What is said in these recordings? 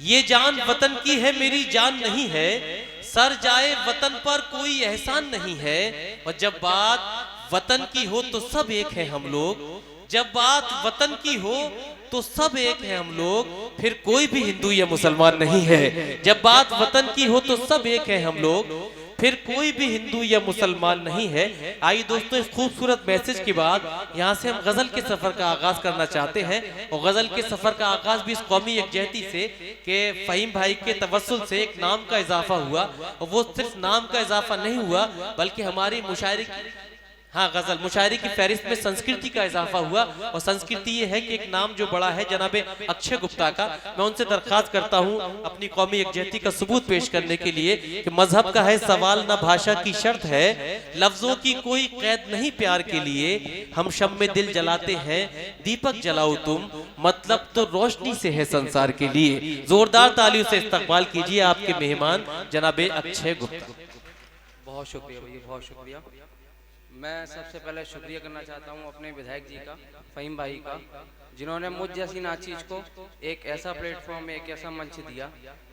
ये जान वतन की है मेरी जान नहीं है, सर जाए वतन पर कोई एहसान नहीं है। और जब बात वतन की हो तो सब एक है हम लोग, जब बात वतन की हो तो सब एक है हम लोग, फिर कोई भी हिंदू या मुसलमान नहीं है। जब बात वतन की हो तो सब एक है हम लोग, फिर कोई भी हिंदू या मुसलमान नहीं है। आइए दोस्तों, इस खूबसूरत मैसेज के बाद यहाँ से हम गजल के सफर का आगाज करना चाहते हैं। और गजल के सफर का आगाज भी इस कौमी यकजहती से कि फहीम भाई के तवस्सुल से एक नाम का इजाफा हुआ। और वो सिर्फ नाम का इजाफा नहीं हुआ बल्कि हमारी मुशायरे, हाँ, गजल मुशायरे की फहरिस्त में संस्कृति का इजाफा हुआ। और संस्कृति ये है कि एक नाम जो बड़ा है जनाबे अक्षय गुप्ता का, मैं उनसे दरख्वास्त करता हूँ अपनी कौमी यकजहती का सबूत पेश करने के लिए कि मजहब का है सवाल ना भाषा की शर्त है, लफ्जों की कोई कैद नहीं प्यार के लिए, हम शम में दिल जलाते हैं दीपक जलाओ तुम, मतलब तो रोशनी से है संसार के लिए। जोरदार तालियों से इस्तकबाल कीजिए आपके मेहमान जनाबे अक्षय गुप्ता। बहुत शुक्रिया भैया, बहुत शुक्रिया। मैं सबसे पहले शुक्रिया करना चाहता हूँ अपने विधायक जी का, फहीम भाई का, जिन्होंने मुझ जैसी नाचीज को एक ऐसा प्लेटफॉर्म, एक ऐसा मंच दिया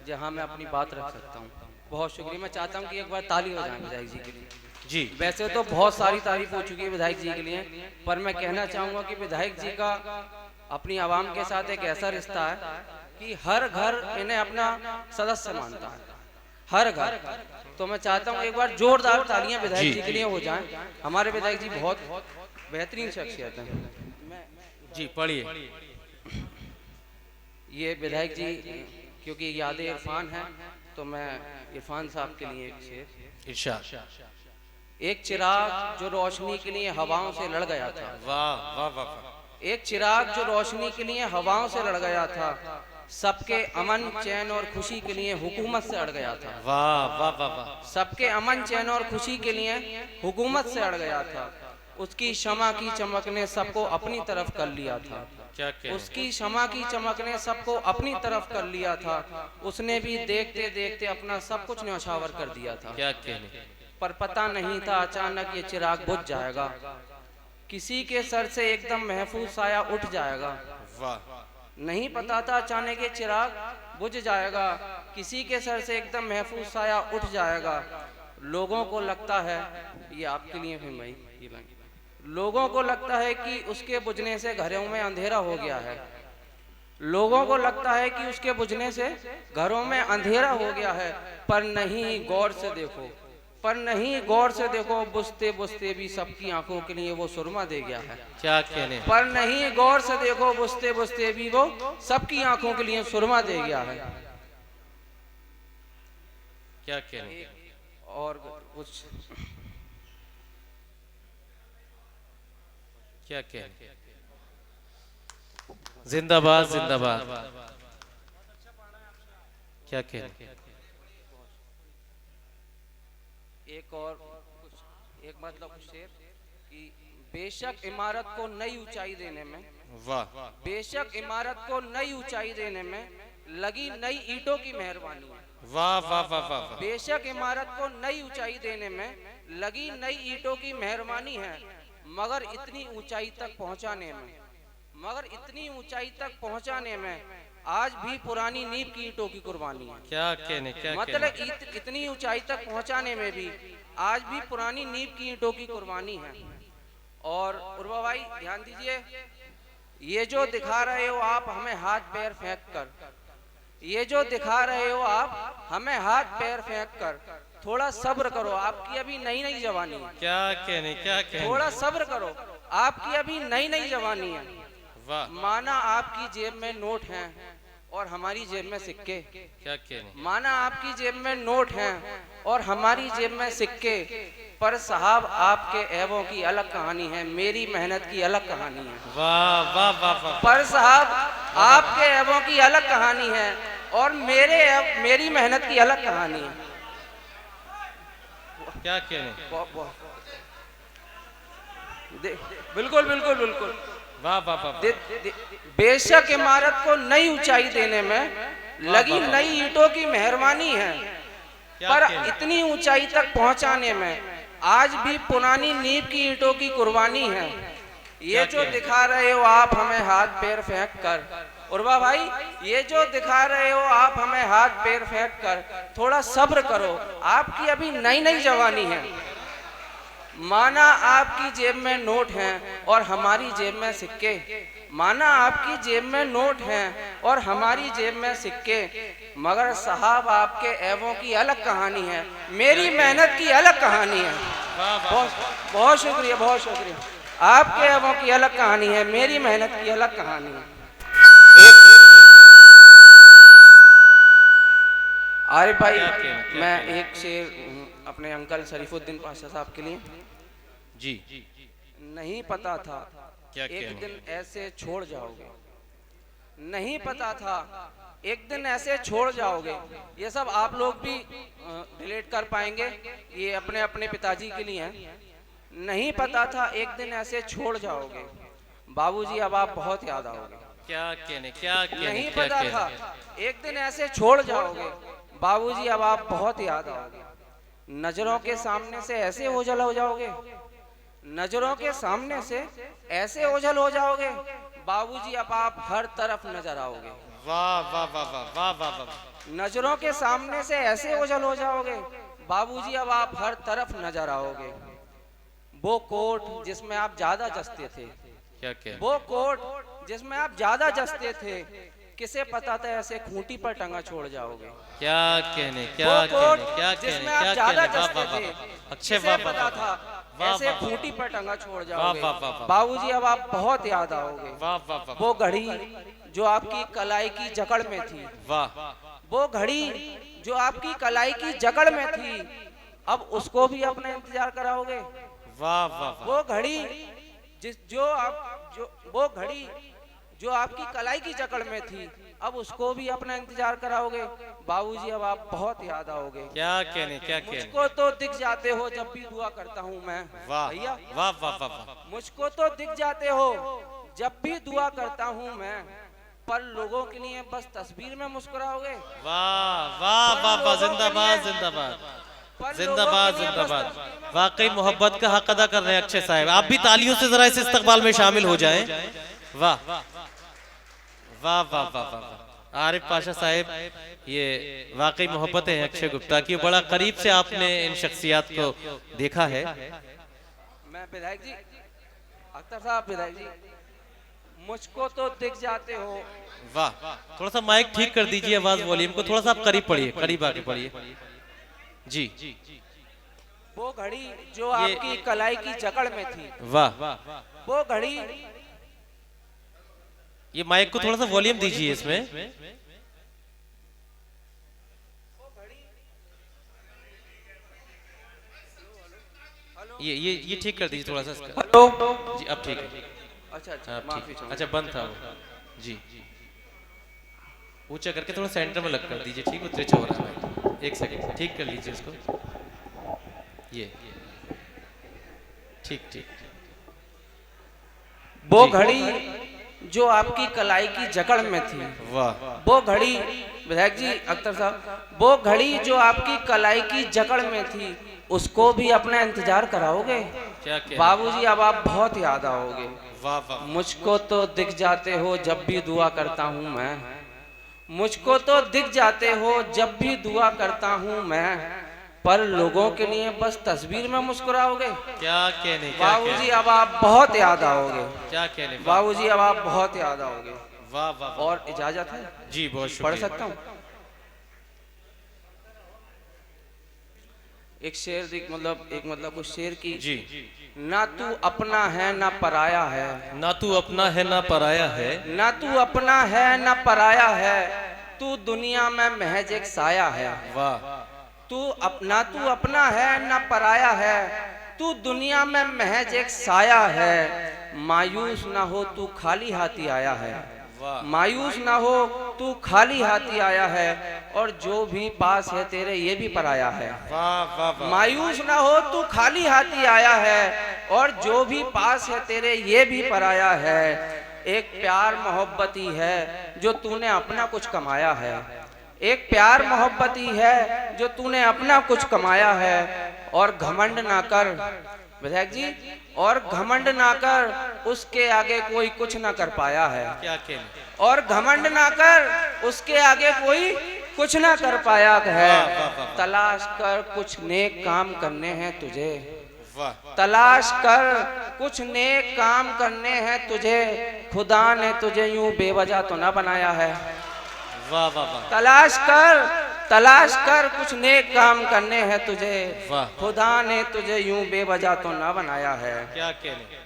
जहाँ मैं अपनी बात रख सकता हूँ। बहुत शुक्रिया। मैं चाहता हूँ कि एक बार ताली हो जाए विधायक जी के लिए। जी, वैसे तो बहुत सारी तारीफ हो चुकी है विधायक जी के लिए, पर मैं कहना चाहूँगा कि विधायक जी का अपनी आवाम के साथ एक ऐसा रिश्ता है कि हर घर इन्हें अपना सदस्य मानता है, हर घर। तो मैं चाहता हूँ एक बार जोरदार तालियां विधायक जी के लिए हो जाएं। हमारे विधायक जी बहुत बेहतरीन शख्सियत हैं। जी पढ़िए। ये विधायक जी क्योंकि यादें इरफान हैं, तो मैं इरफान साहब के लिए एक शेर। इरशाद। एक चिराग जो रोशनी के लिए हवाओं से लड़ गया था। वाह वाह वाह। एक चिराग जो रोशनी के लिए हवाओं से लड़ गया था, सबके अमन चैन और खुशी के लिए हुकूमत से अड़ गया था। वाह वाह वाह वाह। सबके अमन चैन और खुशी के लिए हुकूमत से अड़ गया था, उसकी शमा की चमक ने सबको अपनी तरफ कर लिया था। क्या कहने? उसकी शमा की चमक ने सबको अपनी तरफ कर लिया था, उसने भी देखते देखते अपना सब कुछ न्यौछावर कर दिया था। क्या कहने? पर पता नहीं था अचानक ये चिराग बुझ जाएगा, किसी के सर से एकदम महफूज साया उठ जाएगा। वाह। नहीं पता था अचानक ये चिराग बुझ जाएगा, किसी के सर से एकदम महफूज साया उठ जाएगा। लोगों को लगता है, ये आपके लिए है भाई, ये भाई, लोगों को लगता है कि उसके बुझने से घरों में अंधेरा हो गया है। लोगों को लगता है कि उसके बुझने से घरों में अंधेरा हो गया है, पर नहीं, गौर से देखो, पर नहीं, गौर से देखो, बुझते बुझते भी सबकी आंखों के लिए वो सुरमा दे गया है। क्या कहने? पर नहीं, गौर से देखो, बुझते बुझते भी वो सबकी आंखों के लिए सुरमा दे गया है। क्या कहने? और कुछ क्या कहने? जिंदाबाद जिंदाबाद। क्या कहने? एक और कुछ, एक मतलब शेर कि बेशक इमारत को नई ऊंचाई देने में, वाह, बेशक इमारत को नई ऊंचाई देने में लगी नई ईंटों की मेहरबानी है। वाह वाह वाह वाह। बेशक इमारत को नई ऊंचाई देने में लगी नई ईंटों की मेहरबानी है, मगर इतनी ऊंचाई तक पहुंचाने में, मगर इतनी ऊंचाई तक पहुंचाने में आज भी पुरानी नींव की ईंटों की कुर्बानी है। क्या कहने? क्या मतलब इतनी ऊंचाई तक पहुंचाने में भी आज भी पुरानी नींव की ईंटों की कुर्बानी है। और उर्वा भाई ध्यान दीजिए, ये जो दिखा रहे हो आप हमें हाथ पैर फेंक कर, ये जो दिखा रहे हो आप हमें हाथ पैर फेंक कर, थोड़ा सब्र करो, आपकी अभी नई नई जवानी है। क्या कहने? क्या कहने? थोड़ा सब्र करो, आपकी अभी नई नई जवानी है। वाह। माना आपकी जेब में नोट हैं और हमारी जेब में सिक्के। क्या कहने? माना आपकी जेब में नोट हैं और हमारी जेब में सिक्के, पर साहब आपके ऐबों की अलग कहानी है, मेरी मेहनत की अलग कहानी है। वाह वाह वाह वाह। पर साहब आपके ऐबों की अलग कहानी है और मेरी मेहनत की अलग कहानी है। क्या कहने? बिल्कुल बिल्कुल बिल्कुल। वाह वाह वाह। बेशक इमारत को नई ऊंचाई देने में लगी नई ईंटों की मेहरबानी है, पर इतनी ऊंचाई तक पहुंचाने में आज भी पुरानी नींव की ईंटों की कुर्बानी है। ये जो दिखा रहे हो आप हमें हाथ पैर फेंक कर, उर्वा भाई, ये जो दिखा रहे हो आप हमें हाथ पैर फेंक कर, थोड़ा सब्र करो, आपकी अभी नई नई जवानी है। माना आपकी जेब में नोट हैं और हमारी जेब में सिक्के, माना आपकी जेब में नोट हैं और हमारी जेब में सिक्के, मगर साहब आपके ऐबों की अलग कहानी है, मेरी मेहनत की अलग कहानी है। बहुत बहुत शुक्रिया, बहुत शुक्रिया। आपके ऐबों की अलग कहानी है, मेरी मेहनत की अलग कहानी है। आरिफ भाई, मैं एक शेर अपने अंकल शरीफुद्दीन पाशा साहब के लिए। जी। नहीं पता था क्या एक दिन ऐसे छोड़ जाओगे, नहीं पता था एक दिन ऐसे छोड़ जाओगे। ये सब आप लोग भी रिलेट कर पाएंगे, ये अपने अपने पिताजी के लिए हैं। नहीं पता था एक दिन ऐसे छोड़ जाओगे, बाबूजी अब आप बहुत याद आओगे। क्या कहने, क्या कहने, नहीं क्या पता कहने। था एक दिन ऐसे छोड़ जाओगे, बाबूजी अब आप बहुत याद आओगे। नजरों के सामने से ऐसे ओझल हो जाओगे, नजरों के सामने से ऐसे ओझल हो जाओगे, बाबूजी अब आप हर तरफ नजर आओगे। वाह वाह वाह वाह वाह वाह वाह। नजरों के सामने से ऐसे ओझल हो जाओगे, बाबूजी अब आप हर तरफ नजर आओगे। वो कोट जिसमें आप ज्यादा जसते थे, क्या कहने, वो कोट जिसमें आप ज्यादा जसते थे, किसे पता था ऐसे खूंटी पर टंगा छोड़ जाओगे। क्या कहने, क्या वो कहने, कोट क्या कहने, जिसमें आप क्या ज्यादा कहने। वाह जसते वाह थे, वाह। अच्छे किसे वाह वाह पता वाह। था वाह ऐसे वाह वाह। खूंटी पर टंगा छोड़ वाह जाओगे। वाह वाह वाह। बाबूजी अब आप बहुत याद आओगे। वाह वाह वाह। वो घड़ी जो आपकी कलाई की जकड़ में थी, वाह। वो घड़ी जो आपकी कलाई की जकड़ में थी, अब उसको भी अपना इंतजार कराओगे। वाह वाह वाह। वो घड़ी वो घड़ी जो आपकी कलाई की जकड़ में थी, अब उसको भी अपना इंतजार कराओगे। बाबूजी अब आप बहुत याद आओगे। क्या कहने, क्या कहने। मुझको तो दिख जाते हो जब भी दुआ करता हूँ मैं। वाह भैया, वाह वाह वाह वाह। मुझको तो दिख जाते हो जब भी दुआ करता हूँ मैं, पर लोगों के लिए बस तस्वीर में मुस्कुराओगे। वाह वाह वाह वाह। जिंदाबाद जिंदाबाद जिंदाबाद जिंदाबाद। वाकई मोहब्बत का हक अदा कर रहे हैं अक्षय साहब। आप भी तालियों से जरा इस इस्तकबाल में शामिल हो जाएं। वाह वाह वाह वाह वाह। आरिफ पाशा साहब, ये वाकई मोहब्बत है अक्षय गुप्ता की। बड़ा करीब से आपने इन शख्सियत को देखा है। मैं विधायक जी, अख्तर साहब, विधायक जी, मुझको तो दिख जाते हो। वाह। थोड़ा सा माइक ठीक कर दीजिए, आवाज वॉल्यूम को थोड़ा सा आप करीब पढ़िए, करीब आके पढ़िए। जी। वो घड़ी जो आपकी कलाई की जकड़ में थी, वाह। वो घड़ी, ये माइक को थोड़ा सा वॉल्यूम दीजिए इसमें। ये ठीक कर दीजिए थोड़ा सा इसका। हेलो जी अब ठीक है। अच्छा अच्छा, हाँ, माफी ठीक। चाहूंगा। अच्छा बंद था वो। जी। ऊंचा करके थोड़ा सेंटर में लग कर दीजिए। ठीक, उतरे हो रहा है। एक सेकंड ठीक कर लीजिए इसको। ये ठीक ठीक। वो घड़ी जो आपकी कलाई की जकड़ में थी, वाह। वो घड़ी, विधायक जी, अख्तर साहब, वो घड़ी जो आपकी कलाई की जकड़ में थी, उसको भी अपना इंतजार कराओगे। क्या क्या। बाबूजी अब आप बहुत याद आओगे। वाह वाह। मुझको तो दिख जाते हो जब भी दुआ करता हूँ मैं, मुझको तो दिख जाते हो जब भी दुआ करता हूँ मैं, पर लोगों के लिए बस तस्वीर में मुस्कुराओगे। क्या कहने, क्या बाबूजी अब आप बहुत याद आओगे। क्या कहने। बाबूजी अब आप बहुत याद आओगे। वाह वाह। और इजाजत है, जी बहुत पढ़ शुक्रिया। सकता हूँ एक शेर, मतलब कुछ शेर की। जी। ना तू अपना है ना पराया है, ना तू अपना है ना पराया है, ना तू अपना है ना पराया है, तू दुनिया में महज एक साया है। वाह। ना तू अपना है ना पराया है, तू दुनिया में महज एक साया है। मायूस ना हो तू खाली हाथी आया है, वाह। मायूस ना हो तू खाली हाथी आया है, और जो भी पास है तेरे ये भी पराया है। वाह वाह वाह। मायूस ना हो तू खाली हाथी आया है, और जो भी पास है तेरे ये भी पराया है। एक प्यार मोहब्बत ही है जो तूने अपना कुछ कमाया है, एक प्यार मोहब्बत ही है जो तूने अपना कुछ कमाया है। और घमंड ना कर विधायक जी, और घमंड ना कर, उसके आगे कोई कुछ ना कर पाया है। क्या कहने। और घमंड ना कर, उसके आगे कोई कुछ ना कर पाया है। तलाश कर कुछ नेक काम करने हैं तुझे, तलाश कर कुछ नेक काम करने हैं तुझे, खुदा ने तुझे यूं बेवजह तो ना बनाया है। वाह वाह वाह। तलाश कर कुछ नेक काम करने हैं तुझे, वाह। खुदा ने तुझे यूं बेवजह तो ना बनाया है। क्या कहने।